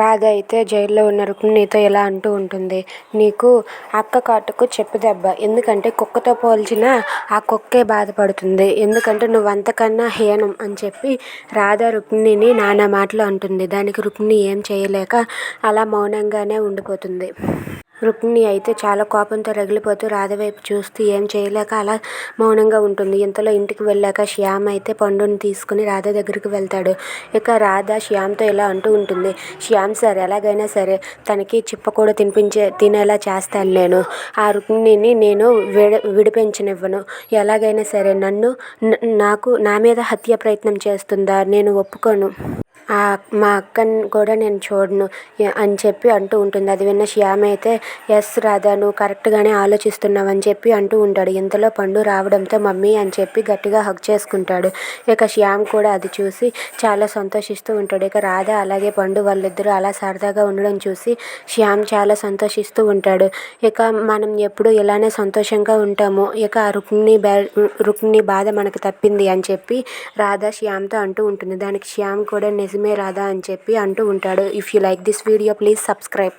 రాధ అయితే జైల్లో ఉన్న రుక్మిణితో ఇలా అంటూ ఉంటుంది. నీకు అక్క కాటుకు చెప్పు దెబ్బ. ఎందుకంటే కుక్కతో పోల్చిన ఆ కుక్కే బాధపడుతుంది. ఎందుకంటే నువ్వు అంతకన్నా హీనం అని చెప్పి రాధ రుక్మిణిని నానా మాటలు అంటుంది. దానికి రుక్మిణి ఏం చేయలేక అలా మౌనంగానే ఉండిపోతుంది. రుక్మిణి అయితే చాలా కోపంతో రగిలిపోతూ రాధ వైపు చూస్తూ ఏం చేయలేక అలా మౌనంగా ఉంటుంది. ఇంతలో ఇంటికి వెళ్ళాక శ్యామ్ అయితే పండుని తీసుకుని రాధ దగ్గరికి వెళ్తాడు. ఇక రాధ శ్యామ్తో ఇలా అంటూ ఉంటుంది. శ్యామ్ సార్, ఎలాగైనా సరే తనకి చిప్ప కూడా తినేలా చేస్తాను నేను. ఆ రుక్మిణిని నేను విడిపించనివ్వను. ఎలాగైనా సరే నా మీద హత్య ప్రయత్నం చేస్తుందా, నేను ఒప్పుకోను. మా అక్కని కూడా నేను చూడను అని చెప్పి అంటూ ఉంటుంది. అది విన్న శ్యామ్ అయితే ఎస్ రాధా, నువ్వు కరెక్ట్గానే ఆలోచిస్తున్నావు అని చెప్పి అంటూ ఉంటాడు. ఇంతలో పండు రావడంతో మమ్మీ అని చెప్పి గట్టిగా హగ్ చేసుకుంటాడు. ఇక శ్యామ్ కూడా అది చూసి చాలా సంతోషిస్తూ ఉంటాడు. ఇక రాధ అలాగే పండు వాళ్ళిద్దరూ అలా సరదాగా ఉండడం చూసి శ్యామ్ చాలా సంతోషిస్తూ ఉంటాడు. ఇక మనం ఎప్పుడు ఇలానే సంతోషంగా ఉంటాము. ఇక ఆ రుక్మిణి బాధ మనకు తప్పింది అని చెప్పి రాధ శ్యామ్తో అంటూ ఉంటుంది. దానికి శ్యామ్ కూడా నిజమే రాధా అని చెప్పి అంటూ ఉంటాడు. If you like this video please subscribe.